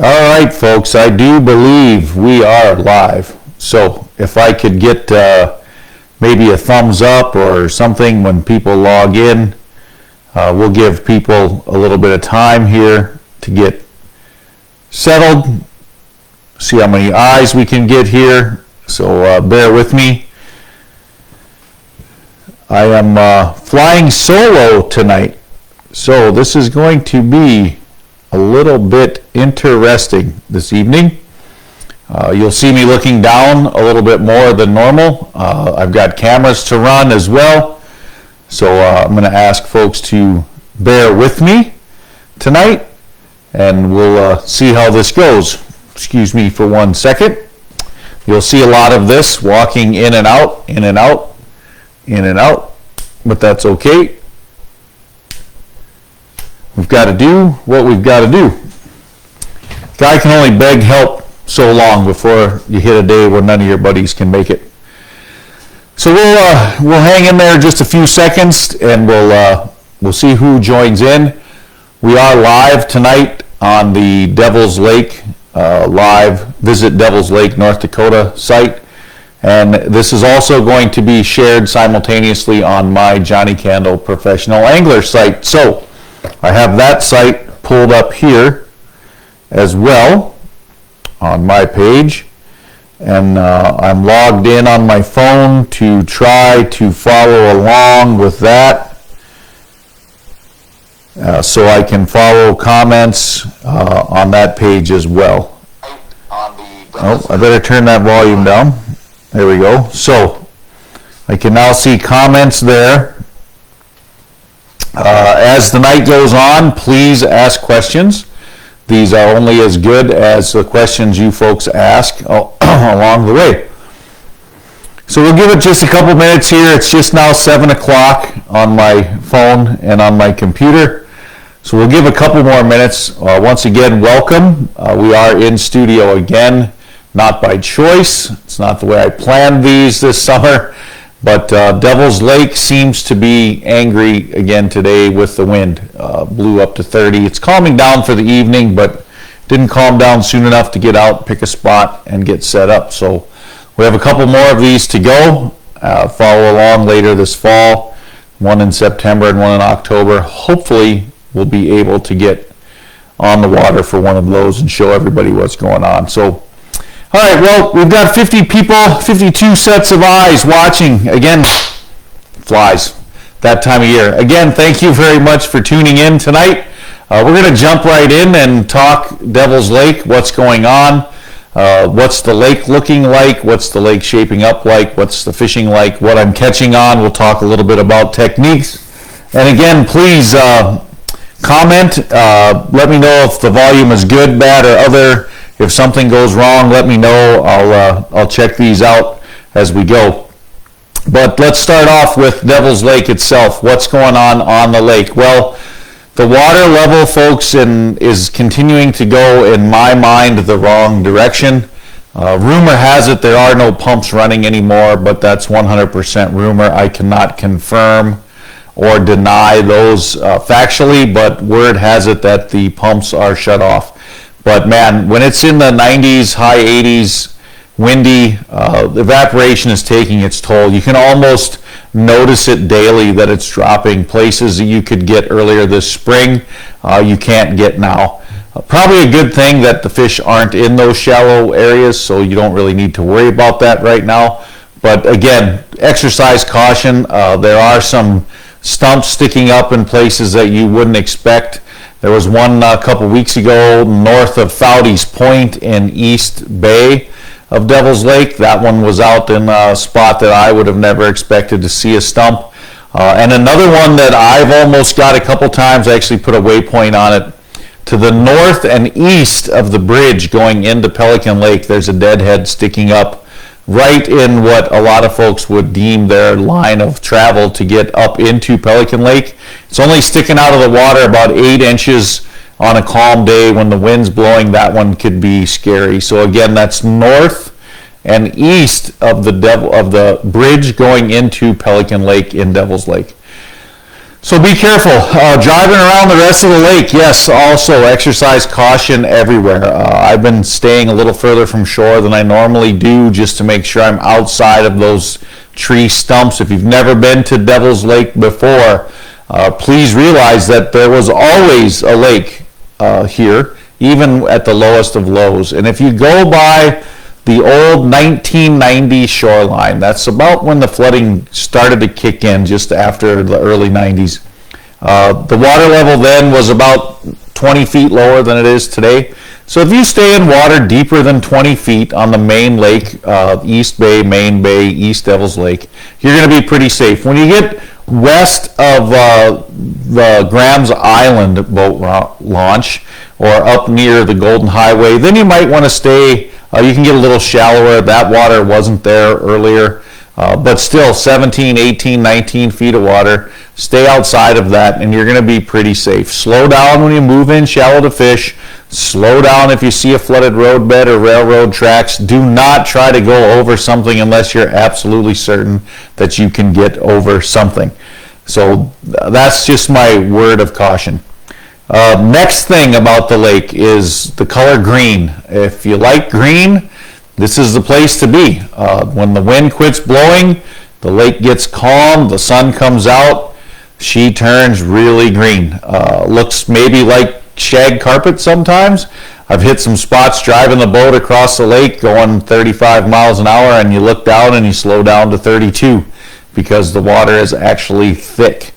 All right, folks, I do believe we are live. So if I could get maybe a thumbs up or something when people log in, we'll give people a little bit of time here to get settled, see how many eyes we can get here. So bear with me. I am flying solo tonight, so this is going to be a little bit interesting this evening. You'll see me looking down a little bit more than normal. I've got cameras to run as well, so I'm going to ask folks to bear with me tonight, and we'll see how this goes. Excuse me for 1 second. You'll see a lot of this walking in and out, in and out, in and out, but that's okay. We've got to do what we've got to do. Guy can only beg help so long before you hit a day where none of your buddies can make it. So we'll hang in there just a few seconds, and we'll see who joins in. We are live tonight on the Devil's Lake Visit Devil's Lake, North Dakota site, and this is also going to be shared simultaneously on my Johnnie Candle Professional Angler site. So I have that site pulled up here as well on my page, and I'm logged in on my phone to try to follow along with that so I can follow comments on that page as well. Oh, I better turn that volume down. There we go. So I can now see comments there. As the night goes on, please ask questions. These are only as good as the questions you folks ask along the way. So we'll give it just a couple minutes here. It's just now 7 o'clock on my phone and on my computer. So we'll give a couple more minutes. Once again, welcome. We are in studio again, not by choice. It's not the way I planned these this summer. But Devil's Lake seems to be angry again today with the wind. Blew up to 30. It's calming down for the evening, but didn't calm down soon enough to get out, pick a spot, and get set up. So we have a couple more of these to go. Follow along later this fall. One in September and one in October. Hopefully we'll be able to get on the water for one of those and show everybody what's going on. So all right, well, we've got 50 people, 52 sets of eyes watching. Again, flies that time of year. Again, thank you very much for tuning in tonight. We're going to jump right in and talk Devil's Lake, what's going on, what's the lake looking like, what's the lake shaping up like, what's the fishing like, what I'm catching on. We'll talk a little bit about techniques. And again, please comment. Let me know if the volume is good, bad, or other. If something goes wrong, let me know. I'll check these out as we go. But let's start off with Devil's Lake itself. What's going on the lake? Well, the water level, folks, is continuing to go, in my mind, the wrong direction. Rumor has it there are no pumps running anymore, but that's 100% rumor. I cannot confirm or deny those factually, but word has it that the pumps are shut off. But man, when it's in the 90s, high 80s, windy, evaporation is taking its toll. You can almost notice it daily that it's dropping. Places that you could get earlier this spring, you can't get now. Probably a good thing that the fish aren't in those shallow areas, so you don't really need to worry about that right now. But again, exercise caution. There are some stumps sticking up in places that you wouldn't expect. There was one a couple weeks ago north of Foudy's Point in East Bay of Devil's Lake. That one was out in a spot that I would have never expected to see a stump. And another one that I've almost got a couple times, I actually put a waypoint on it. To the north and east of the bridge going into Pelican Lake, there's a deadhead sticking up right in what a lot of folks would deem their line of travel to get up into Pelican Lake. It's only sticking out of the water about 8 inches on a calm day. When the wind's blowing, that one could be scary. So again, that's north and east of the bridge going into Pelican Lake in Devil's Lake. So be careful. Driving around the rest of the lake, yes, also exercise caution everywhere. I've been staying a little further from shore than I normally do just to make sure I'm outside of those tree stumps. If you've never been to Devil's Lake before, please realize that there was always a lake here, even at the lowest of lows. And if you go by the old 1990 shoreline, that's about when the flooding started to kick in, just after the early 90s. The water level then was about 20 feet lower than it is today. So if you stay in water deeper than 20 feet on the main lake, East Bay, Main Bay, East Devil's Lake, you're going to be pretty safe. When you get west of the Graham's Island boat launch, or up near the Golden Highway, then you might want to stay. You can get a little shallower. That water wasn't there earlier, but still 17, 18, 19 feet of water. Stay outside of that and you're going to be pretty safe. Slow down when you move in shallow to fish. Slow down if you see a flooded roadbed or railroad tracks. Do not try to go over something unless you're absolutely certain that you can get over something. So that's just my word of caution. Next thing about the lake is the color green. If you like green, this is the place to be. When the wind quits blowing, the lake gets calm, the sun comes out, she turns really green. Looks maybe like shag carpet sometimes. I've hit some spots driving the boat across the lake going 35 miles an hour, and you look down and you slow down to 32 because the water is actually thick.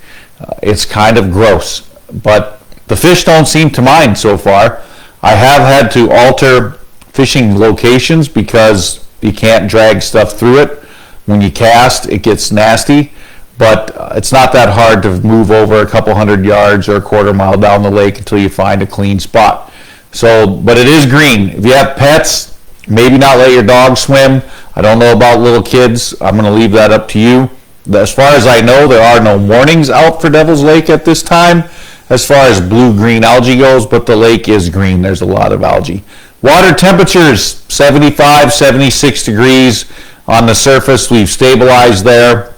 It's kind of gross, but the fish don't seem to mind so far. I have had to alter fishing locations because you can't drag stuff through it. When you cast, it gets nasty, but it's not that hard to move over a couple 100 yards or a quarter mile down the lake until you find a clean spot. So, but it is green. If you have pets, maybe not let your dog swim. I don't know about little kids. I'm going to leave that up to you. As far as I know, there are no warnings out for Devil's Lake at this time as far as blue-green algae goes, but the lake is green. There's a lot of algae. Water temperatures, 75, 76 degrees on the surface. We've stabilized there.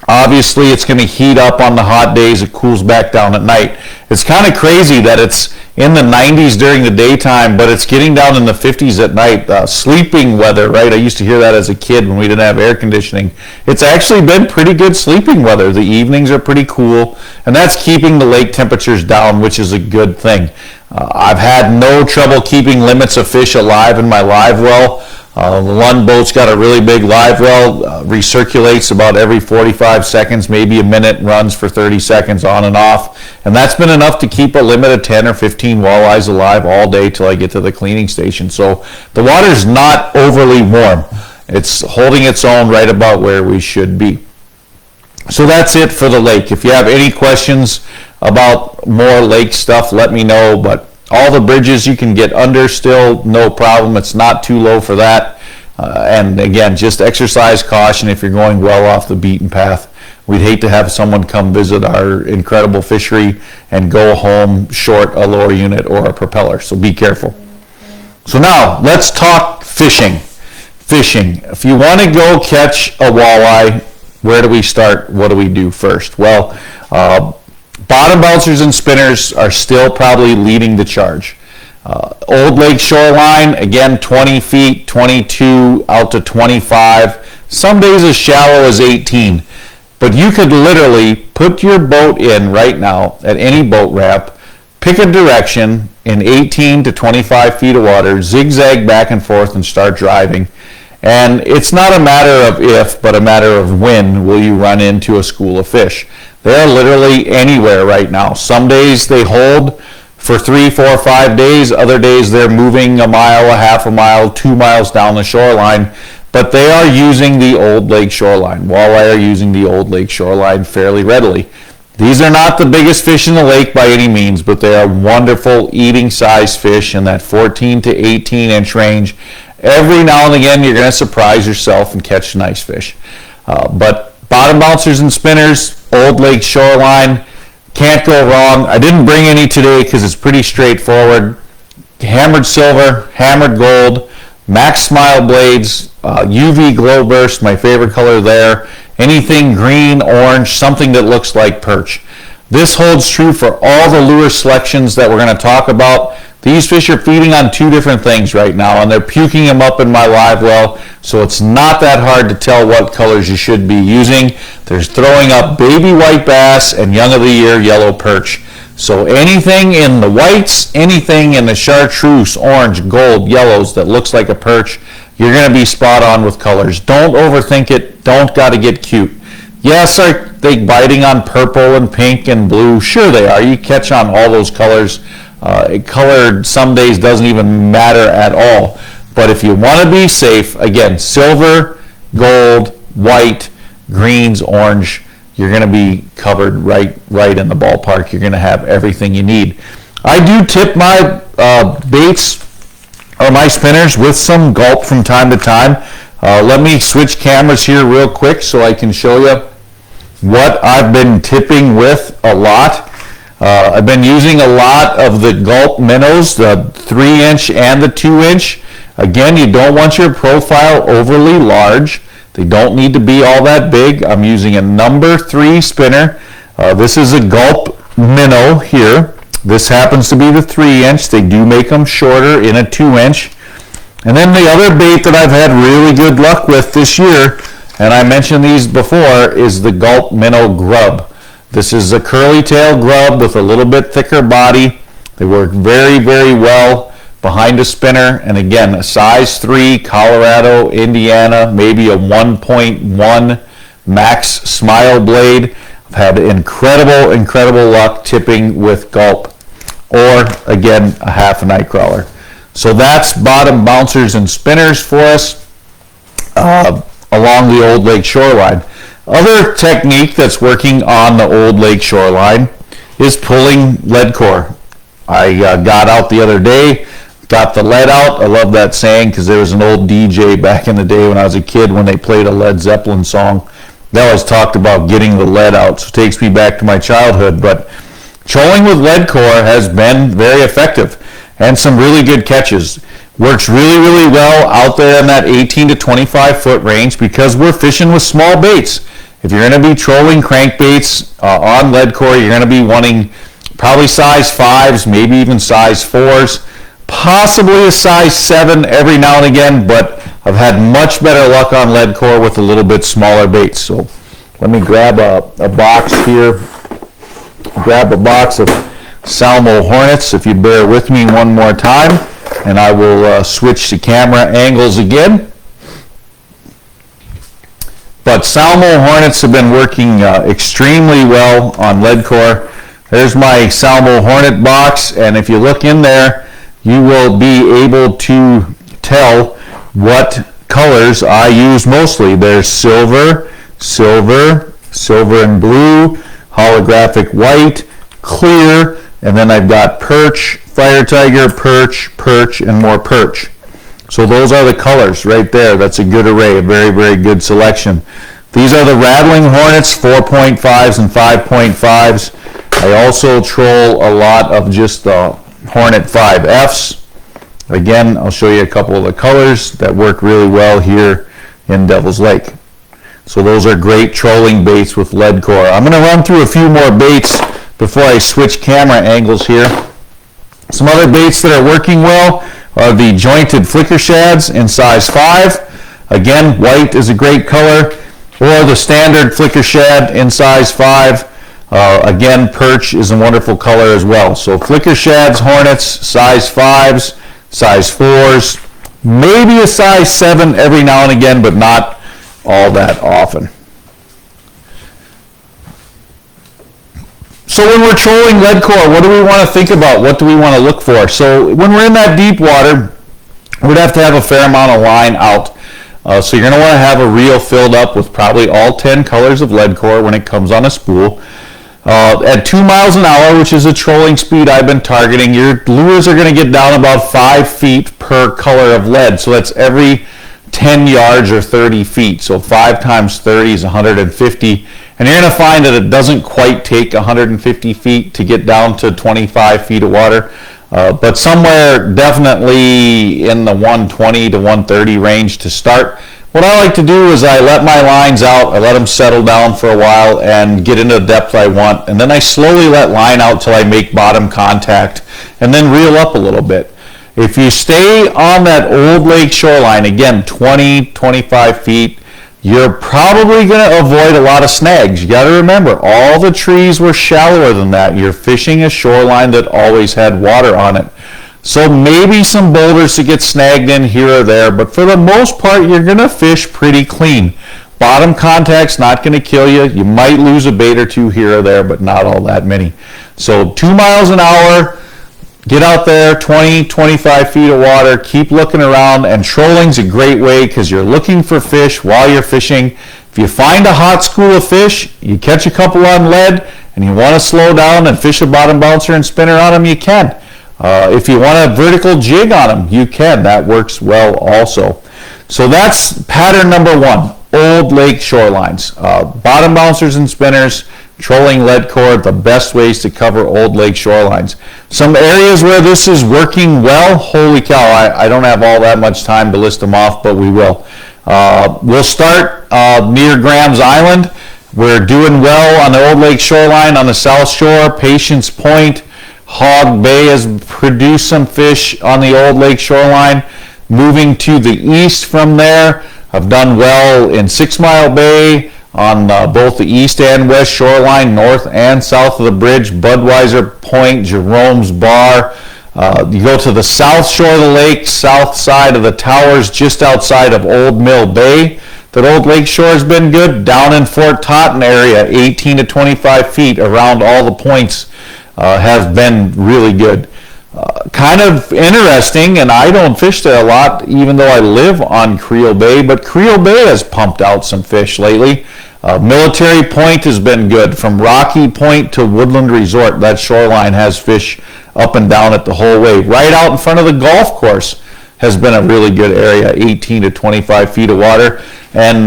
Obviously, it's going to heat up on the hot days. It cools back down at night. It's kind of crazy that it's in the 90s during the daytime, but it's getting down in the 50s at night. Sleeping weather, right? I used to hear that as a kid when we didn't have air conditioning. It's actually been pretty good sleeping weather. The evenings are pretty cool, and that's keeping the lake temperatures down, which is a good thing. I've had no trouble keeping limits of fish alive in my live well. One boat's got a really big live well, recirculates about every 45 seconds, maybe a minute, runs for 30 seconds on and off. And that's been enough to keep a limit of 10 or 15 walleyes alive all day till I get to the cleaning station. So the water's not overly warm. It's holding its own right about where we should be. So that's it for the lake. If you have any questions about more lake stuff, let me know. But all the bridges you can get under still, no problem. It's not too low for that. And again, just exercise caution if you're going well off the beaten path. We'd hate to have someone come visit our incredible fishery and go home short a lower unit or a propeller. So be careful. So now let's talk fishing. Fishing. If you want to go catch a walleye, where do we start? What do we do first? Well, bottom bouncers and spinners are still probably leading the charge. Old Lake shoreline, again, 20 feet, 22 out to 25. Some days as shallow as 18. But you could literally put your boat in right now at any boat ramp, pick a direction in 18 to 25 feet of water, zigzag back and forth and start driving. And it's not a matter of if, but a matter of when will you run into a school of fish. They're literally anywhere right now. Some days they hold for 3, 4, 5 days. Other days they're moving a mile, a half a mile, 2 miles down the shoreline. But they are using the Old Lake shoreline. Walleye are using the Old Lake shoreline fairly readily. These are not the biggest fish in the lake by any means, but they are wonderful eating size fish in that 14 to 18 inch range. Every now and again you're going to surprise yourself and catch nice fish. But bottom bouncers and spinners, Old Lake shoreline, can't go wrong. I didn't bring any today because it's pretty straightforward. Hammered silver, hammered gold, Max Smile blades, UV glow burst, my favorite color there. Anything green, orange, something that looks like perch. This holds true for all the lure selections that we're going to talk about. These fish are feeding on two different things right now, and they're puking them up in my live well, so it's not that hard to tell what colors you should be using. They're throwing up baby white bass and young of the year yellow perch. So anything in the whites, anything in the chartreuse, orange, gold, yellows that looks like a perch, you're going to be spot on with colors. Don't overthink it. Don't got to get cute. Yes, are they biting on purple and pink and blue? Sure they are. You catch on all those colors. Color some days doesn't even matter at all. But if you want to be safe, again, silver, gold, white, greens, orange, you're going to be covered right in the ballpark. You're going to have everything you need. I do tip my baits or my spinners with some Gulp from time to time. Let me switch cameras here real quick so I can show you what I've been tipping with a lot. I've been using a lot of the Gulp Minnows, the 3-inch and the 2-inch. Again, you don't want your profile overly large. They don't need to be all that big. I'm using a number 3 spinner. This is a Gulp Minnow here. This happens to be the 3-inch. They do make them shorter in a 2-inch. And then the other bait that I've had really good luck with this year, and I mentioned these before, is the Gulp Minnow Grub. This is a curly tail grub with a little bit thicker body. They work very, very well behind a spinner, and again, a size 3, Colorado, Indiana, maybe a 1.1 max smile blade. I've had incredible luck tipping with Gulp, or again, a half a night crawler. So that's bottom bouncers and spinners for us along the Old Lake shoreline. Other technique that's working on the Old Lake shoreline is pulling Leadcore. I got out the other day, got the lead out. I love that saying because there was an old DJ back in the day when I was a kid when they played a Led Zeppelin song. They always talked about getting the lead out, so it takes me back to my childhood. But trolling with Leadcore has been very effective and some really good catches. Works really well out there in that 18 to 25 foot range because we're fishing with small baits. If you're going to be trolling crankbaits on Leadcore, you're going to be wanting probably size 5s, maybe even size 4s, possibly a size 7 every now and again, but I've had much better luck on Leadcore with a little bit smaller baits. So let me grab a box here, grab a box of Salmo Hornets, if you bear with me one more time, and I will switch the camera angles again. But Salmo Hornets have been working extremely well on Leadcore. There's my Salmo Hornet box, and if you look in there, you will be able to tell what colors I use mostly. There's silver and blue, holographic white, clear, and then I've got perch, fire tiger, perch, and more perch. So those are the colors right there. That's a good array, a very good selection. These are the Rattling Hornets, 4.5s and 5.5s. I also troll a lot of just the Hornet 5Fs. Again, I'll show you a couple of the colors that work really well here in Devil's Lake. So those are great trolling baits with Leadcore. I'm going to run through a few more baits before I switch camera angles here. Some other baits that are working well are the jointed flicker shads in size 5. Again, white is a great color. Or the standard flicker shad in size 5. Again, perch is a wonderful color as well. So flicker shads, Hornets, size 5s, size 4s, maybe a size 7 every now and again, but not all that often. So when we're trolling Leadcore, what do we want to think about? What do we want to look for? So when we're in that deep water, we'd have to have a fair amount of line out. So you're going to want to have a reel filled up with probably all 10 colors of Leadcore when it comes on a spool. At 2 miles an hour, which is a trolling speed I've been targeting, your lures are going to get down about 5 feet per color of lead. So that's every 10 yards or 30 feet. So 5 times 30 is 150. And you're going to find that it doesn't quite take 150 feet to get down to 25 feet of water. But somewhere definitely in the 120 to 130 range to start. What I like to do is I let my lines out, I let them settle down for a while and get into the depth I want, and then I slowly let line out till I make bottom contact, and then reel up a little bit. If you stay on that old lake shoreline, again, 20, 25 feet, you're probably going to avoid a lot of snags. You got to remember, all the trees were shallower than that. You're fishing a shoreline that always had water on it. So maybe some boulders to get snagged in here or there, but for the most part, you're going to fish pretty clean. Bottom contact's not going to kill you. You might lose a bait or two here or there, but not all that many. So 2 miles an hour, get out there, 20, 25 feet of water, keep looking around, and trolling's a great way because you're looking for fish while you're fishing. If you find a hot school of fish, you catch a couple on lead, and you want to slow down and fish a bottom bouncer and spinner on them, you can. If you want a vertical jig on them, you can. That works well also. So that's pattern number 1, old lake shorelines. Bottom bouncers and spinners, trolling Leadcore, the best ways to cover old lake shorelines. Some areas where this is working well, holy cow, I don't have all that much time to list them off, but we will. We'll start near Graham's Island. We're doing well on the old lake shoreline on the south shore. Patience Point, Hog Bay has produced some fish on the old lake shoreline. Moving to the east from there, I've done well in 6 Mile Bay, on both the east and west shoreline, north and south of the bridge, Budweiser Point, Jerome's Bar. You go to the south shore of the lake, south side of the towers, just outside of Old Mill Bay. That old lake shore has been good. Down in Fort Totten area, 18 to 25 feet around all the points has been really good. Kind of interesting, and I don't fish there a lot, even though I live on Creel Bay, but Creel Bay has pumped out some fish lately. Military Point has been good. From Rocky Point to Woodland Resort, that shoreline has fish up and down it the whole way. Right out in front of the golf course has been a really good area, 18 to 25 feet of water. And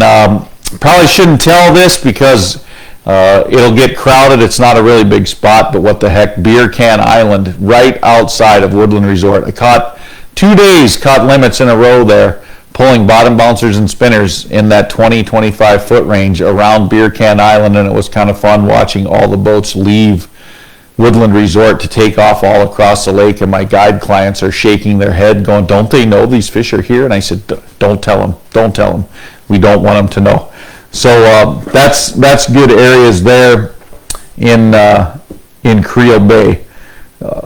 probably shouldn't tell this because it'll get crowded. It's not a really big spot, but what the heck, Beer Can Island, right outside of Woodland Resort. I caught 2 days, caught limits in a row there, pulling bottom bouncers and spinners in that 20, 25 foot range around Beer Can Island, and it was kind of fun watching all the boats leave Woodland Resort to take off all across the lake, and my guide clients are shaking their head going, don't they know these fish are here? And I said, don't tell them. We don't want them to know. So that's good areas there in Creel Bay.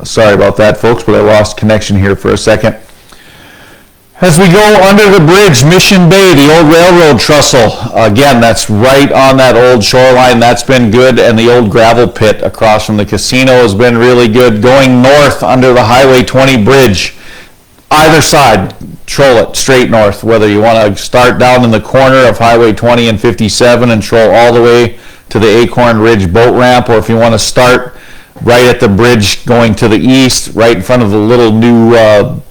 Sorry about that, folks, but I lost connection here for a second. As we go under the bridge, Mission Bay, the old railroad trestle, again, that's right on that old shoreline. That's been good, and the old gravel pit across from the casino has been really good. Going north under the Highway 20 bridge, either side, troll it straight north, whether you want to start down in the corner of Highway 20 and 57 and troll all the way to the Acorn Ridge boat ramp, or if you want to start right at the bridge going to the east, right in front of the little new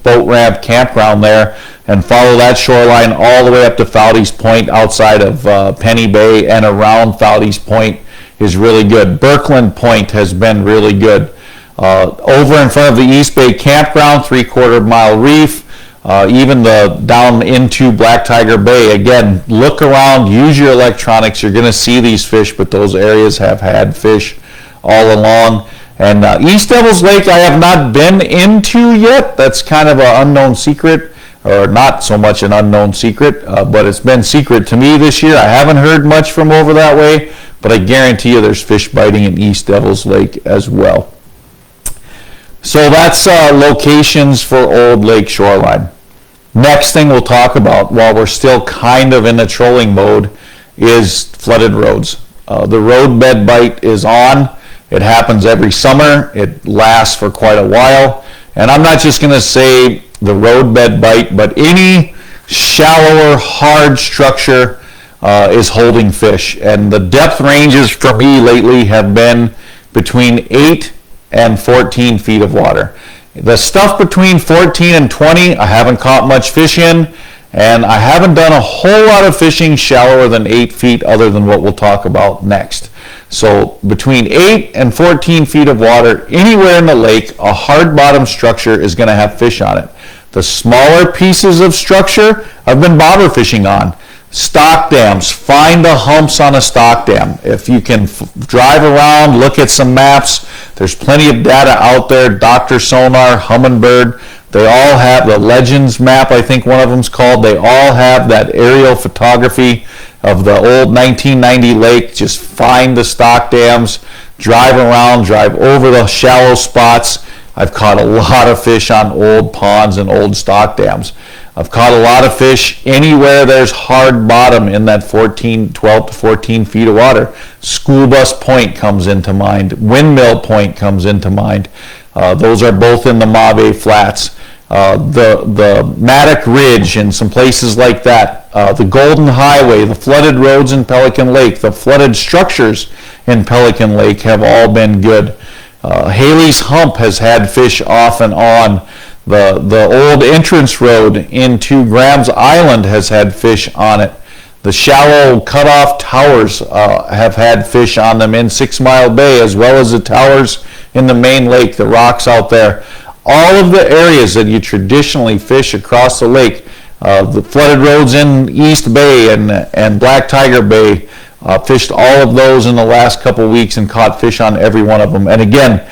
boat ramp campground there, and follow that shoreline all the way up to Foudy's Point outside of Penny Bay and around Foudy's Point is really good. Birkeland Point has been really good. Over in front of the East Bay campground, 3/4 mile reef, even the down into Black Tiger Bay. Again, look around, use your electronics. You're going to see these fish, but those areas have had fish all along. And East Devil's Lake I have not been into yet. That's kind of an unknown secret, or not so much an unknown secret, but it's been secret to me this year. I haven't heard much from over that way, but I guarantee you there's fish biting in East Devil's Lake as well. So that's locations for old lake shoreline. Next thing we'll talk about, while we're still kind of in the trolling mode, is flooded roads. The road bed bite is on. It happens every summer. It lasts for quite a while. And I'm not just going to say the road bed bite, but any shallower, hard structure is holding fish. And the depth ranges for me lately have been between 8 and 14 feet of water. The stuff between 14 and 20, I haven't caught much fish in, and I haven't done a whole lot of fishing shallower than 8 feet other than what we'll talk about next. So between 8 and 14 feet of water, anywhere in the lake, a hard bottom structure is going to have fish on it. The smaller pieces of structure I've been bobber fishing on. Stock dams, find the humps on a stock dam. If you can drive around, look at some maps, there's plenty of data out there. Dr. Sonar, Humminbird, they all have the Legends map, I think one of them's called. They all have that aerial photography of the old 1990 lake. Just find the stock dams, drive around, drive over the shallow spots. I've caught a lot of fish on old ponds and old stock dams. I've caught a lot of fish anywhere there's hard bottom in that 12 to 14 feet of water. School Bus Point comes into mind. Windmill Point comes into mind. Those are both in the Mave Flats. The Maddock Ridge and some places like that. The Golden Highway, the flooded roads in Pelican Lake, the flooded structures in Pelican Lake have all been good. Haley's Hump has had fish off and on. The old entrance road into Graham's Island has had fish on it. The shallow cutoff towers have had fish on them in 6 Mile Bay, as well as the towers in the main lake, the rocks out there. All of the areas that you traditionally fish across the lake, the flooded roads in East Bay and Black Tiger Bay, fished all of those in the last couple weeks and caught fish on every one of them. And again,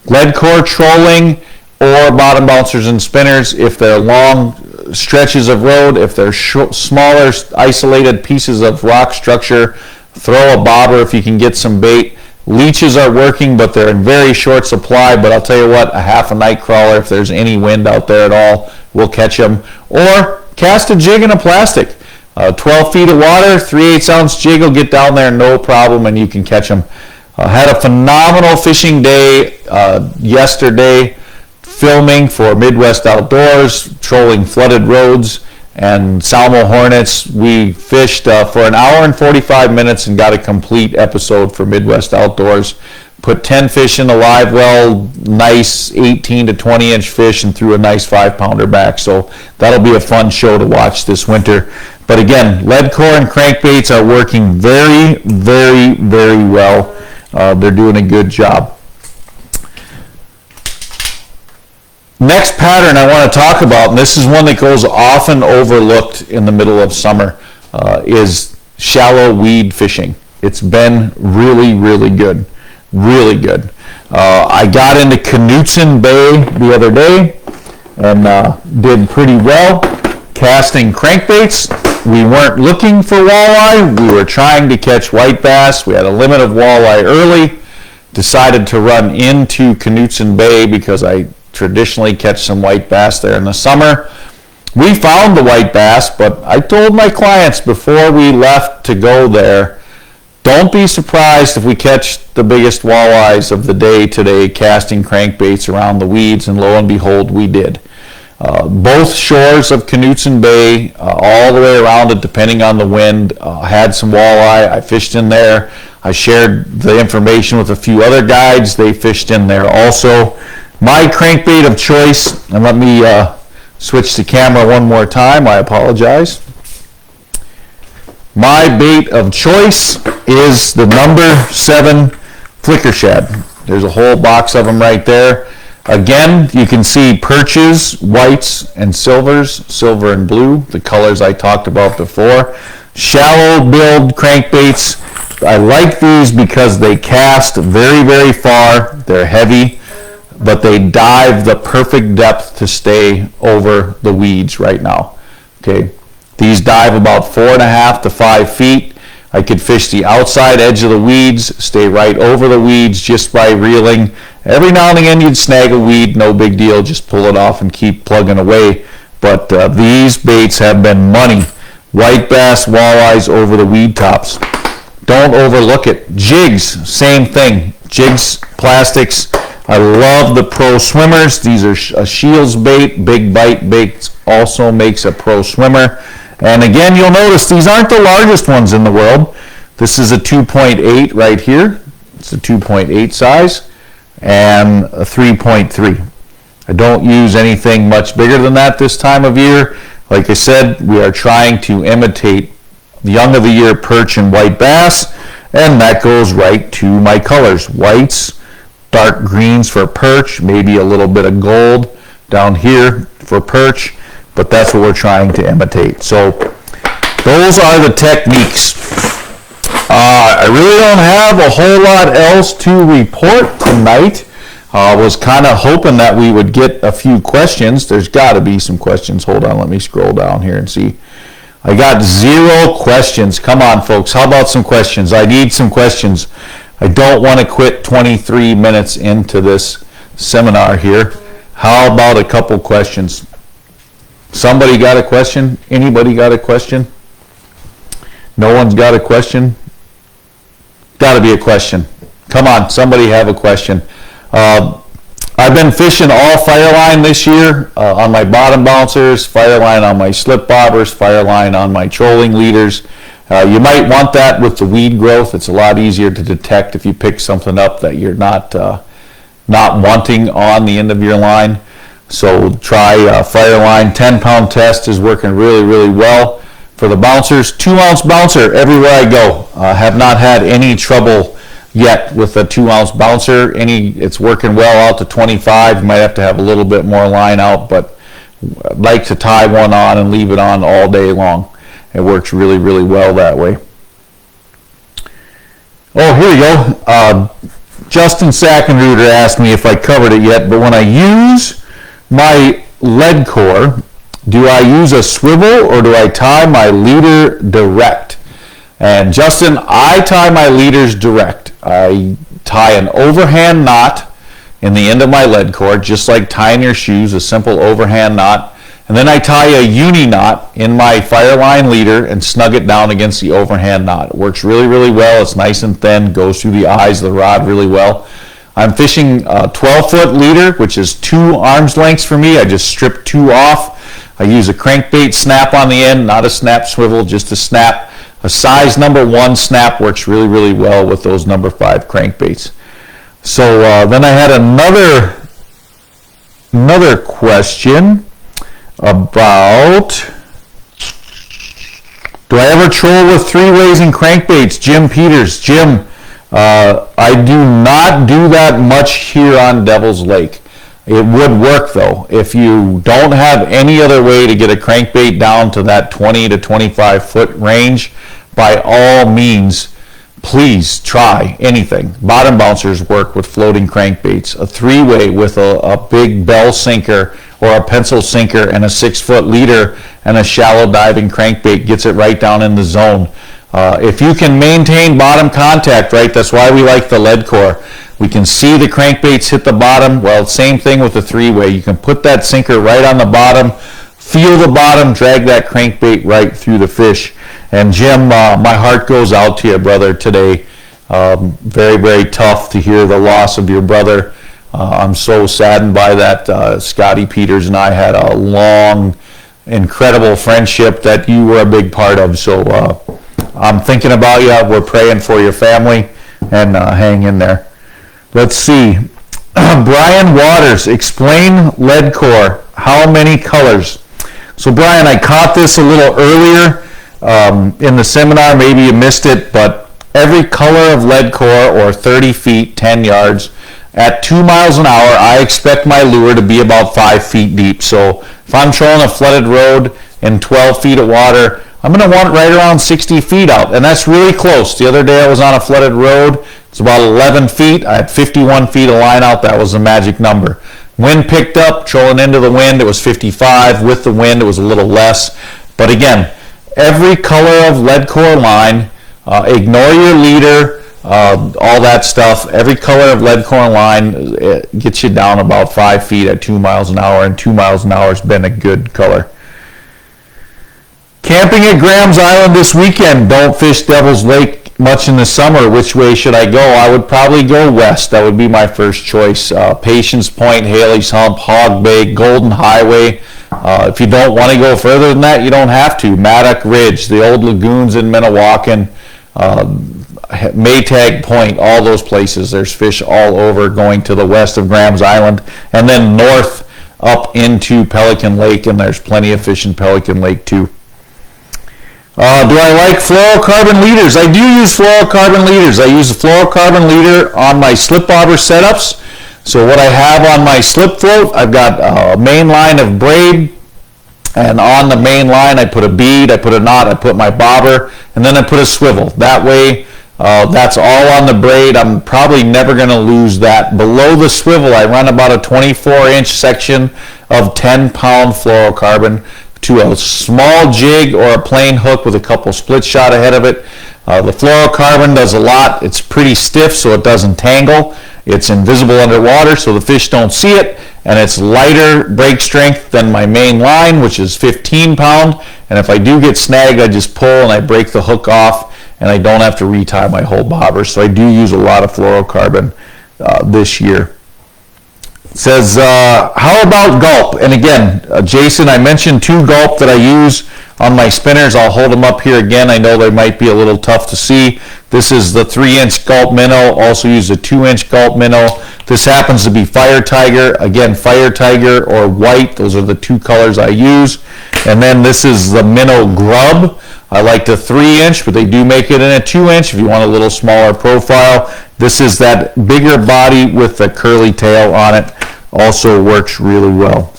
Leadcore trolling or bottom bouncers and spinners, if they're long stretches of road, if they're smaller isolated pieces of rock structure, throw a bobber if you can get some bait. Leeches are working, but they're in very short supply. But I'll tell you what, a half a night crawler, if there's any wind out there at all, will catch them. Or cast a jig in a plastic. 12 feet of water, 3/8 ounce jig will get down there no problem, and you can catch them. Had a phenomenal fishing day yesterday, filming for Midwest Outdoors, trolling flooded roads and Salmo Hornets. We fished for an hour and 45 minutes and got a complete episode for Midwest Outdoors. Put 10 fish in the live well, nice 18 to 20 inch fish, and threw a nice 5-pounder back. So that'll be a fun show to watch this winter. But again, Leadcore and Crankbaits are working very, very, very well. They're doing a good job. Next pattern I want to talk about, and this is one that goes often overlooked in the middle of summer, is shallow weed fishing. It's been really, really good. Really good. I got into Knutson Bay the other day and did pretty well casting crankbaits. We weren't looking for walleye. We were trying to catch white bass. We had a limit of walleye early. Decided to run into Knutson Bay because I traditionally catch some white bass there in the summer. We found the white bass, but I told my clients before we left to go there, don't be surprised if we catch the biggest walleyes of the day today casting crankbaits around the weeds, and lo and behold, we did. Both shores of Knutson Bay, all the way around it, depending on the wind, had some walleye. I fished in there. I shared the information with a few other guides. They fished in there also. My crankbait of choice, and let me switch the camera one more time. I apologize. My bait of choice is the number 7 flicker shad. There's a whole box of them right there. Again, you can see perches, whites, and silvers, silver and blue, the colors I talked about before. Shallow build crankbaits. I like these because they cast very, very far. They're heavy, but they dive the perfect depth to stay over the weeds right now. Okay, these dive about 4.5 to 5 feet. I could fish the outside edge of the weeds, stay right over the weeds just by reeling. Every now and again you'd snag a weed, no big deal, just pull it off and keep plugging away. But these baits have been money. White bass, walleyes over the weed tops. Don't overlook it. Jigs, same thing. Jigs, plastics. I love the Pro Swimmers. These are a Shields bait. Big Bite Baits also makes a Pro Swimmer. And again, you'll notice these aren't the largest ones in the world. This is a 2.8 right here. It's a 2.8 size and a 3.3. I don't use anything much bigger than that this time of year. Like I said, we are trying to imitate the young of the year perch and white bass, and that goes right to my colors. Whites, dark greens for perch, maybe a little bit of gold down here for perch, but that's what we're trying to imitate. So those are the techniques. I really don't have a whole lot else to report tonight. I was kind of hoping that we would get a few questions. There's got to be some questions. Hold on, let me scroll down here and see. I got 0 questions. Come on, folks. How about some questions? I need some questions. I don't want to quit 23 minutes into this seminar here. How about a couple questions? Somebody got a question? Anybody got a question? No one's got a question? Got to be a question. Come on, somebody have a question. I've been fishing all Fireline this year on my bottom bouncers, Fireline on my slip bobbers, Fireline on my trolling leaders. You might want that with the weed growth. It's a lot easier to detect if you pick something up that you're not wanting on the end of your line. So try Fireline. 10-pound test is working really, really well. For the bouncers, 2-ounce bouncer everywhere I go. Have not had any trouble yet with a 2-ounce bouncer. It's working well out to 25. You might have to have a little bit more line out, but I'd like to tie one on and leave it on all day long. It works really, really well that way. Oh, here you go. Justin Sackenruder asked me if I covered it yet, but when I use my Leadcore, do I use a swivel or do I tie my leader direct? And Justin, I tie my leaders direct. I tie an overhand knot in the end of my Leadcore, just like tying your shoes, a simple overhand knot. And then I tie a uni knot in my Fireline leader and snug it down against the overhand knot. It works really, really well. It's nice and thin, goes through the eyes of the rod really well. I'm fishing a 12-foot leader, which is 2 arms lengths for me. I just strip 2 off. I use a crankbait snap on the end, not a snap swivel, just a snap. A size number 1 snap works really, really well with those number 5 crankbaits. So then I had another question about, do I ever troll with 3-ways and crankbaits? Jim Peters. Jim, I do not do that much here on Devil's Lake. It would work though. If you don't have any other way to get a crankbait down to that 20 to 25 foot range, by all means, please try anything. Bottom bouncers work with floating crankbaits. A 3-way with a big bell sinker or a pencil sinker and a 6-foot leader and a shallow diving crankbait gets it right down in the zone. If you can maintain bottom contact, right, that's why we like the Leadcore. We can see the crankbaits hit the bottom. Well, same thing with the 3-way. You can put that sinker right on the bottom, feel the bottom, drag that crankbait right through the fish. And Jim, my heart goes out to you, brother, today. Very, very tough to hear the loss of your brother. I'm so saddened by that. Scotty Peters and I had a long, incredible friendship that you were a big part of. So I'm thinking about you. We're praying for your family, and hang in there. Let's see. Brian Waters, explain Leadcore. How many colors? So Brian, I caught this a little earlier in the seminar. Maybe you missed it, but every color of Leadcore, or 30 feet, 10 yards, at 2 miles an hour, I expect my lure to be about 5 feet deep. So if I'm trolling a flooded road in 12 feet of water, I'm going to want right around 60 feet out, and that's really close. The other day I was on a flooded road. It's about 11 feet. I had 51 feet of line out. That was the magic number. Wind picked up, trolling into the wind, it was 55. With the wind, it was a little less. But again, every color of Leadcore line, ignore your leader, all that stuff. Every color of Leadcore line gets you down about 5 feet at 2 miles an hour, and 2 miles an hour has been a good color. Camping at Graham's Island this weekend. Don't fish Devil's Lake much in the summer. Which way should I go? I would probably go west. That would be my first choice. Patience Point, Haley's Hump, Hog Bay, Golden Highway. If you don't want to go further than that, you don't have to. Maddock Ridge, the old lagoons in Minnewacan, Maytag Point, all those places. There's fish all over going to the west of Graham's Island, and then north up into Pelican Lake, and there's plenty of fish in Pelican Lake too. Do I like fluorocarbon leaders? I do use fluorocarbon leaders. I use the fluorocarbon leader on my slip bobber setups. So what I have on my slip float, I've got a main line of braid, And on the main line, I put a bead, I put a knot, I put my bobber, and then I put a swivel. That way, that's all on the braid. I'm probably never going to lose that. Below the swivel, I run about a 24-inch section of 10-pound fluorocarbon to a small jig or a plain hook with a couple split shot ahead of it. The fluorocarbon does a lot. It's pretty stiff so it doesn't tangle. It's invisible underwater so the fish don't see it, and it's lighter break strength than my main line, which is 15-pound. And if I do get snagged, I just pull and I break the hook off, and I don't have to retie my whole bobber. So I do use a lot of fluorocarbon this year. It says, how about Gulp? And again, Jason, I mentioned 2 Gulp that I use on my spinners. I'll hold them up here again. I know they might be a little tough to see. This is the 3-inch Gulp Minnow. Also use a 2-inch Gulp Minnow. This happens to be Fire Tiger. Again, Fire Tiger or white. Those are the 2 colors I use. And then this is the Minnow Grub. I like the 3-inch, but they do make it in a 2-inch if you want a little smaller profile. This is that bigger body with the curly tail on it. Also works really well.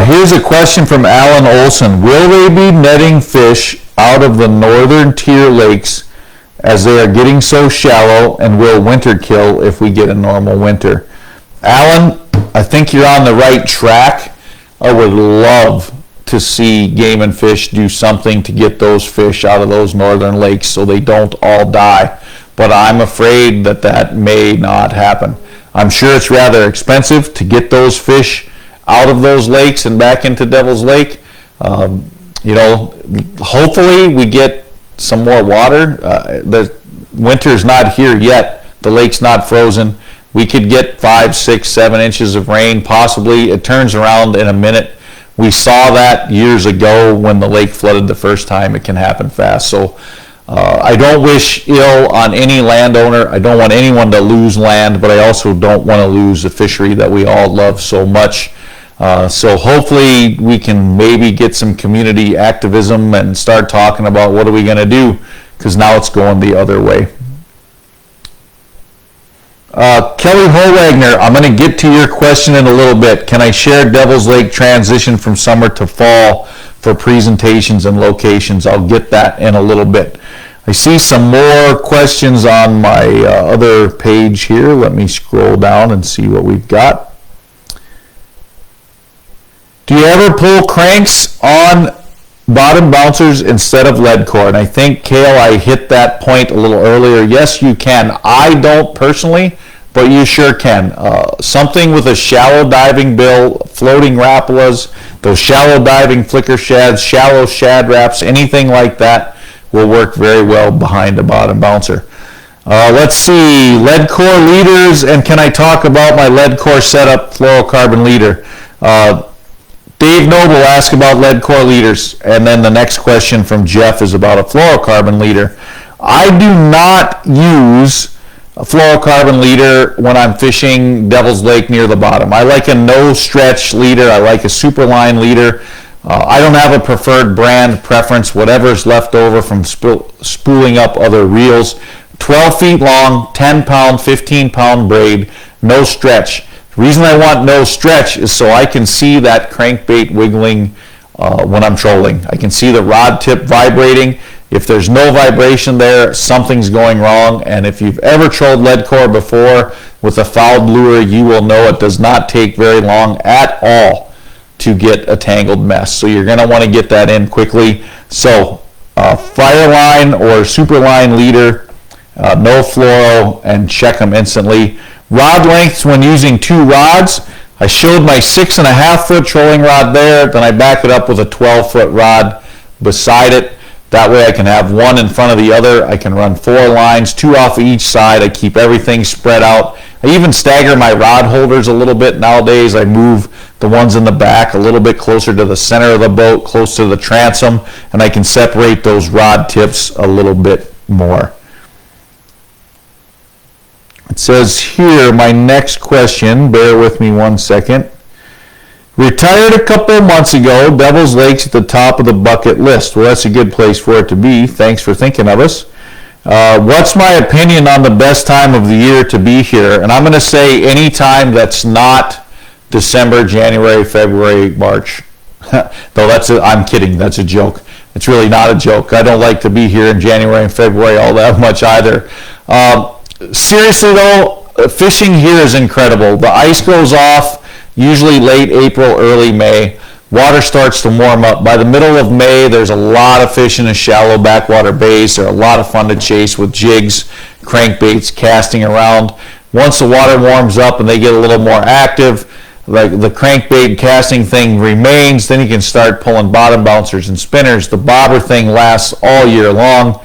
Here's a question from Alan Olson. Will they be netting fish out of the northern tier lakes as they are getting so shallow, and will winter kill if we get a normal winter? Alan, I think you're on the right track. I would love to see Game and Fish do something to get those fish out of those northern lakes so they don't all die. But I'm afraid that that may not happen. I'm sure it's rather expensive to get those fish out of those lakes and back into Devil's Lake. Hopefully we get some more water. The winter's not here yet. The lake's not frozen. We could get 5, 6, 7 inches of rain, possibly. It turns around in a minute. We saw that years ago when the lake flooded the first time. It can happen fast. So I don't wish ill on any landowner. I don't want anyone to lose land, but I also don't want to lose a fishery that we all love so much. So hopefully we can maybe get some community activism and start talking about what are we going to do, because now it's going the other way. Kelly Holwagner, I'm going to get to your question in a little bit. Can I share Devil's Lake transition from summer to fall for presentations and locations? I'll get that in a little bit. I see some more questions on my other page here. Let me scroll down and see what we've got. Do you ever pull cranks on bottom bouncers instead of Leadcore? And I think, Kale, I hit that point a little earlier. Yes, you can. I don't personally, but you sure can. Something with a shallow diving bill, floating rapalas, those shallow diving flicker shads, shallow shad wraps, anything like that will work very well behind a bottom bouncer. Let's see, Leadcore leaders, and can I talk about my Leadcore setup, Fluorocarbon Leader? Dave Noble asked about Leadcore leaders, and then the next question from Jeff is about a fluorocarbon leader. I do not use a fluorocarbon leader when I'm fishing Devil's Lake near the bottom. I like a no stretch leader. I like a Superline leader. I don't have a preferred brand preference, whatever's left over from spooling up other reels. 12 feet long, 10 pound, 15 pound braid, no stretch. The reason I want no stretch is so I can see that crankbait wiggling when I'm trolling. I can see the rod tip vibrating. If there's no vibration there, something's going wrong. And if you've ever trolled Leadcore before with a fouled lure, you will know it does not take very long at all to get a tangled mess. So you're going to want to get that in quickly. So Fireline or Superline leader, no fluoro, and check them instantly. Rod lengths when using 2 rods. I showed my 6.5 foot trolling rod there, then I back it up with a 12-foot rod beside it. That way I can have one in front of the other. I can run 4 lines, 2 off each side. I keep everything spread out. I even stagger my rod holders a little bit nowadays. I move the ones in the back a little bit closer to the center of the boat, close to the transom, and I can separate those rod tips a little bit more. It says here, my next question, bear with me one second. Retired a couple months ago, Devil's Lake's at the top of the bucket list. Well, that's a good place for it to be. Thanks for thinking of us. What's my opinion on the best time of the year to be here? And I'm going to say any time that's not December, January, February, March. Though I'm kidding, that's a joke. It's really not a joke. I don't like to be here in January and February all that much either. Seriously though, fishing here is incredible. The ice goes off usually late April, early May. Water starts to warm up. By the middle of May, there's a lot of fish in the shallow backwater bays. They're a lot of fun to chase with jigs, crankbaits, casting around. Once the water warms up and they get a little more active, like the crankbait casting thing remains, then you can start pulling bottom bouncers and spinners. The bobber thing lasts all year long.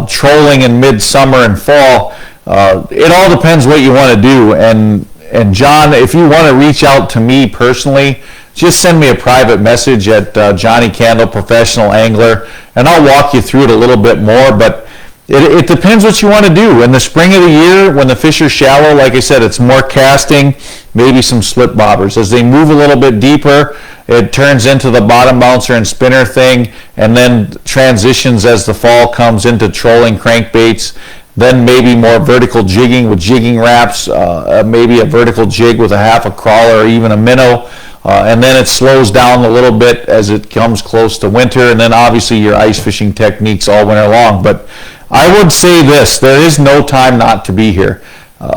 Trolling in midsummer and fall, it all depends what you want to do. And John, if you want to reach out to me personally, just send me a private message at Johnnie Candle Professional Angler, and I'll walk you through it a little bit more. But it depends what you want to do. In the spring of the year, when the fish are shallow, like I said, it's more casting, maybe some slip bobbers. As they move a little bit deeper, it turns into the bottom bouncer and spinner thing, and then transitions as the fall comes into trolling crankbaits. Then maybe more vertical jigging with jigging wraps, maybe a vertical jig with a half a crawler or even a minnow. And then it slows down a little bit as it comes close to winter, and then obviously your ice fishing techniques all winter long. But I would say this, there is no time not to be here.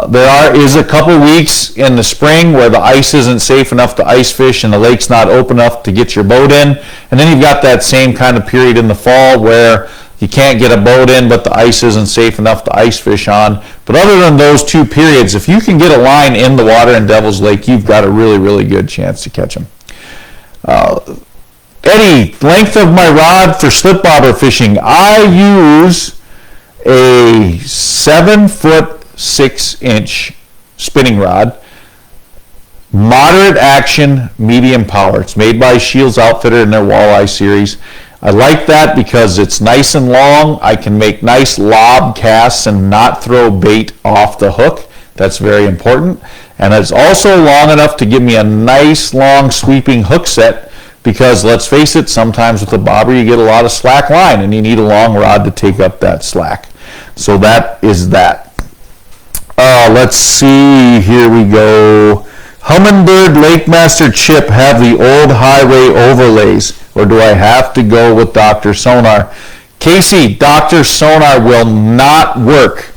There is a couple weeks in the spring where the ice isn't safe enough to ice fish and the lake's not open enough to get your boat in. And then you've got that same kind of period in the fall where you can't get a boat in, but the ice isn't safe enough to ice fish on. But other than those two periods, if you can get a line in the water in Devil's Lake, you've got a really, really good chance to catch them. Eddie, length of my rod for slip bobber fishing. I use a 7-foot 6-inch spinning rod, moderate action, medium power. It's made by Shields Outfitter in their walleye series. I like that because it's nice and long. I can make nice lob casts and not throw bait off the hook. That's very important. And it's also long enough to give me a nice long sweeping hook set, because let's face it, sometimes with the bobber you get a lot of slack line and you need a long rod to take up that slack. So that is that. Let's see, here we go. Humminbird Lake Master Chip have the old highway overlays, or do I have to go with Dr. Sonar? Casey, Dr. Sonar will not work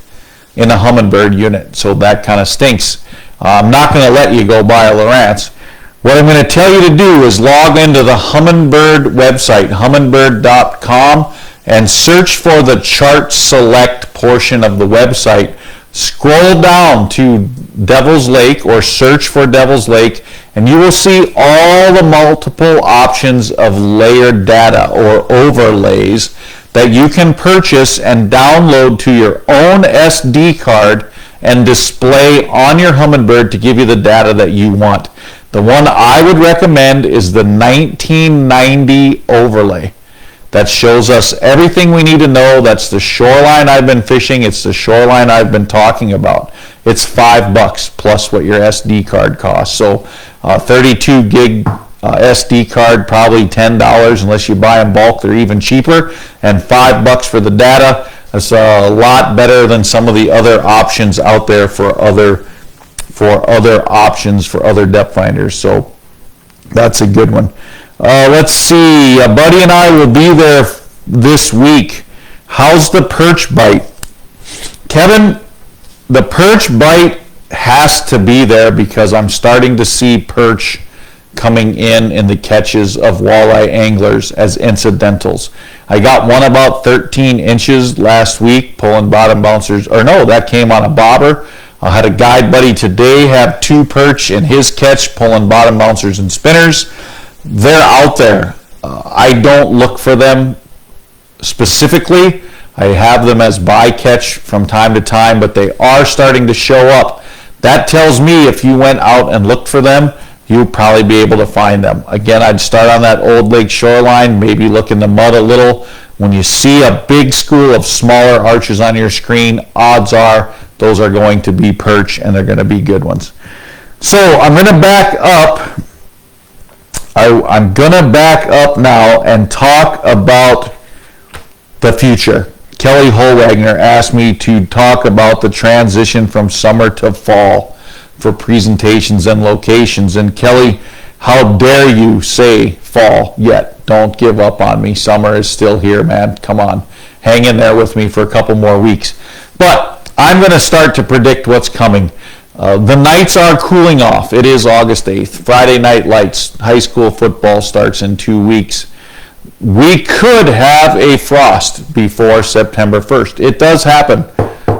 in a Humminbird unit, so that kind of stinks. I'm not going to let you go buy a Lowrance. What I'm going to tell you to do is log into the Humminbird website, humminbird.com, and search for the chart select portion of the website. Scroll down to Devil's Lake or search for Devil's Lake, and you will see all the multiple options of layered data or overlays that you can purchase and download to your own SD card and display on your Humminbird to give you the data that you want. The one I would recommend is the 1990 overlay. That shows us everything we need to know. That's the shoreline I've been fishing. It's the shoreline I've been talking about. It's $5 plus what your SD card costs. So 32 gig SD card, probably $10 unless you buy in bulk. They're even cheaper. And $5 for the data. That's a lot better than some of the other options out there for other options for other depth finders. So that's a good one. Let's see, a buddy and I will be there this week. How's the Perch Bite? Kevin, the Perch Bite has to be there because I'm starting to see perch coming in the catches of walleye anglers as incidentals. I got one about 13 inches last week pulling bottom bouncers, or no, that came on a bobber. I had a guide buddy today have 2 perch in his catch pulling bottom bouncers and spinners. They're out there. I don't look for them specifically. I have them as bycatch from time to time, but they are starting to show up. That tells me if you went out and looked for them, you'll probably be able to find them. Again, I'd start on that old lake shoreline, maybe look in the mud a little. When you see a big school of smaller arches on your screen, odds are those are going to be perch, and they're going to be good ones. So I'm going to back up. I'm going to back up now and talk about the future. Kelly Holwagner asked me to talk about the transition from summer to fall. for presentations and locations. And Kelly, how dare you say fall yet? Don't give up on me. Summer is still here, man. Come on. Hang in there with me for a couple more weeks. But I'm going to start to predict what's coming. The nights are cooling off. It is August 8th. Friday night lights. High school football starts in 2 weeks. We could have a frost before September 1st. It does happen.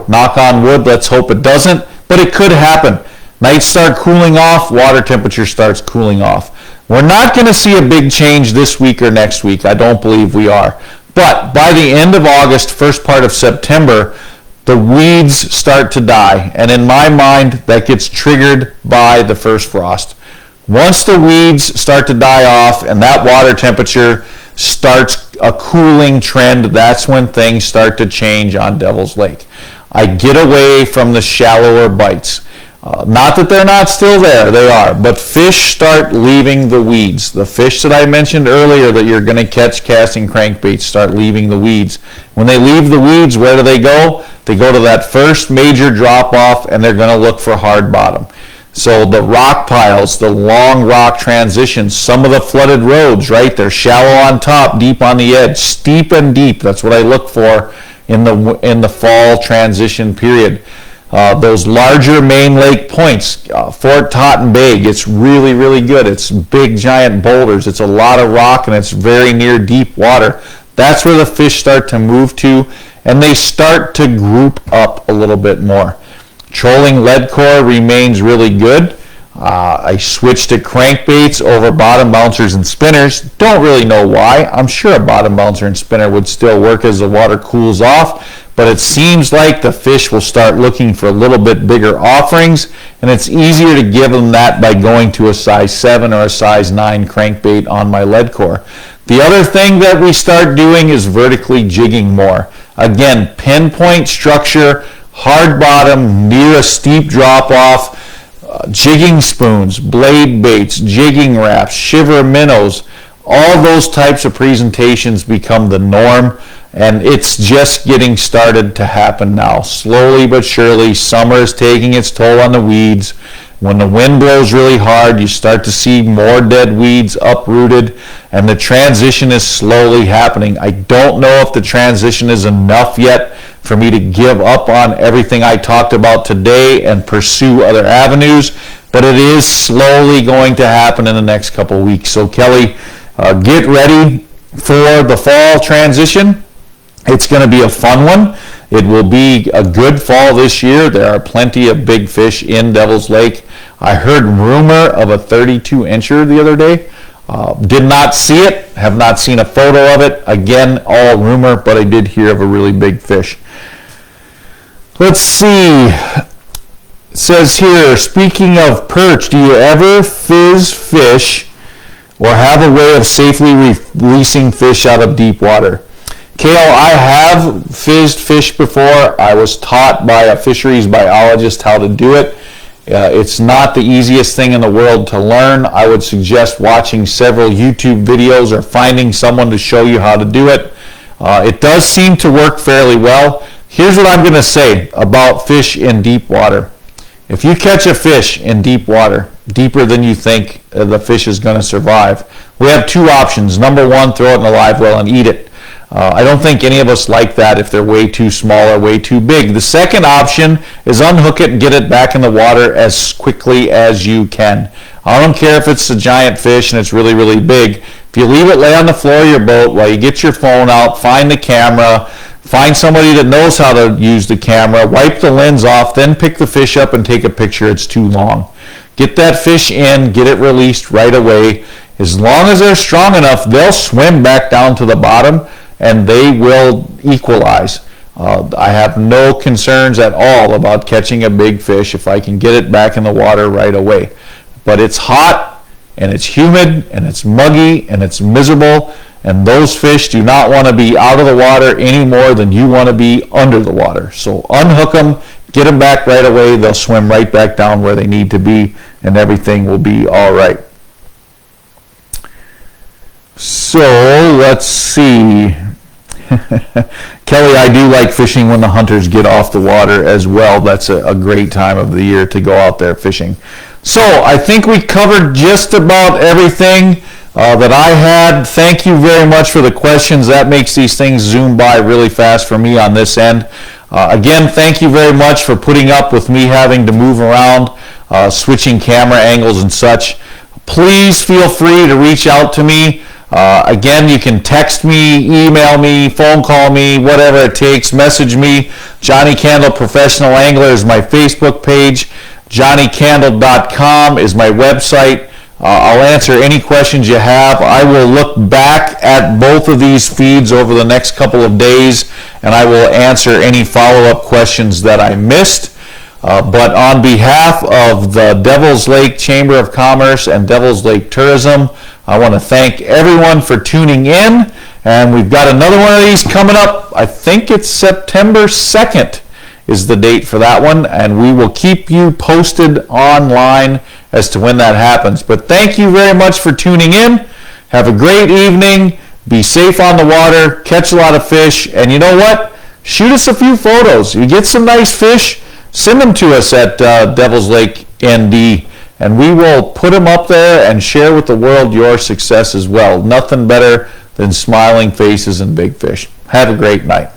Knock on wood, let's hope it doesn't, but it could happen. Nights start cooling off, water temperature starts cooling off. We're not going to see a big change this week or next week. I don't believe we are. But by the end of August, first part of September, the weeds start to die. And in my mind, that gets triggered by the first frost. Once the weeds start to die off and that water temperature starts a cooling trend, that's when things start to change on Devil's Lake. I get away from the shallower bites. Not that they're not still there, they are, but fish start leaving the weeds. The fish that I mentioned earlier that you're going to catch casting crankbaits start leaving the weeds. When they leave the weeds, where do they go? They go to that first major drop-off, and they're going to look for hard bottom. So the rock piles, the long rock transitions, some of the flooded roads, right? They're shallow on top, deep on the edge, steep and deep. That's what I look for in the fall transition period. Those larger main lake points, Fort Totten Bay gets really, really good. It's big, giant boulders. It's a lot of rock, and it's very near deep water. That's where the fish start to move to, and they start to group up a little bit more. Trolling Leadcore remains really good. I switched to crankbaits over bottom bouncers and spinners. Don't really know why. I'm sure a bottom bouncer and spinner would still work as the water cools off, but it seems like the fish will start looking for a little bit bigger offerings, and it's easier to give them that by going to a size 7 or a size 9 crankbait on my Leadcore. The other thing that we start doing is vertically jigging more. Again, pinpoint structure, hard bottom, near a steep drop-off, jigging spoons, blade baits, jigging wraps, shiver minnows, all those types of presentations become the norm, and it's just getting started to happen now. Slowly but surely, summer is taking its toll on the weeds. When the wind blows really hard, you start to see more dead weeds uprooted, and the transition is slowly happening. I don't know if the transition is enough yet for me to give up on everything I talked about today and pursue other avenues, but it is slowly going to happen in the next couple weeks. So Kelly, get ready for the fall transition. It's going to be a fun one. It will be a good fall this year. There are plenty of big fish in Devil's Lake. I heard rumor of a 32-incher the other day. Did not see it, have not seen a photo of it. Again, all rumor, but I did hear of a really big fish. Let's see. It says here, speaking of perch, do you ever fizz fish or have a way of safely releasing fish out of deep water? Kale, I have fizzed fish before. I was taught by a fisheries biologist how to do it. It's not the easiest thing in the world to learn. I would suggest watching several YouTube videos or finding someone to show you how to do it. It does seem to work fairly well. Here's what I'm going to say about fish in deep water. If you catch a fish in deep water, deeper than you think the fish is going to survive, we have two options. Number one, throw it in a live well and eat it. I don't think any of us like that if they're way too small or way too big. The second option is unhook it and get it back in the water as quickly as you can. I don't care if it's a giant fish and it's really, really big. If you leave it lay on the floor of your boat while you get your phone out, find the camera, find somebody that knows how to use the camera, wipe the lens off, then pick the fish up and take a picture. It's too long. Get that fish in, get it released right away. As long as they're strong enough, they'll swim back down to the bottom and they will equalize. I have no concerns at all about catching a big fish if I can get it back in the water right away. But it's hot and it's humid and it's muggy and it's miserable, and those fish do not want to be out of the water any more than you want to be under the water. So unhook them, get them back right away. They'll swim right back down where they need to be and everything will be all right. So let's see. Kelly, I do like fishing when the hunters get off the water as well. That's a great time of the year to go out there fishing. So I think we covered just about everything that I had. Thank you very much for the questions. That makes these things zoom by really fast for me on this end. Again, thank you very much for putting up with me having to move around, switching camera angles and such. Please feel free to reach out to me. Again, you can text me, email me, phone call me, whatever it takes. Message me. Johnnie Candle Professional Angler is my Facebook page. JohnnieCandle.com is my website. I'll answer any questions you have. I will look back at both of these feeds over the next couple of days, and I will answer any follow-up questions that I missed. But on behalf of the Devil's Lake Chamber of Commerce and Devil's Lake Tourism, I want to thank everyone for tuning in. And we've got another one of these coming up. I think it's September 2nd is the date for that one. And we will keep you posted online as to when that happens. But thank you very much for tuning in. Have a great evening. Be safe on the water. Catch a lot of fish. And you know what? Shoot us a few photos. You get some nice fish, send them to us at Devil's Lake ND, and we will put them up there and share with the world your success as well. Nothing better than smiling faces and big fish. Have a great night.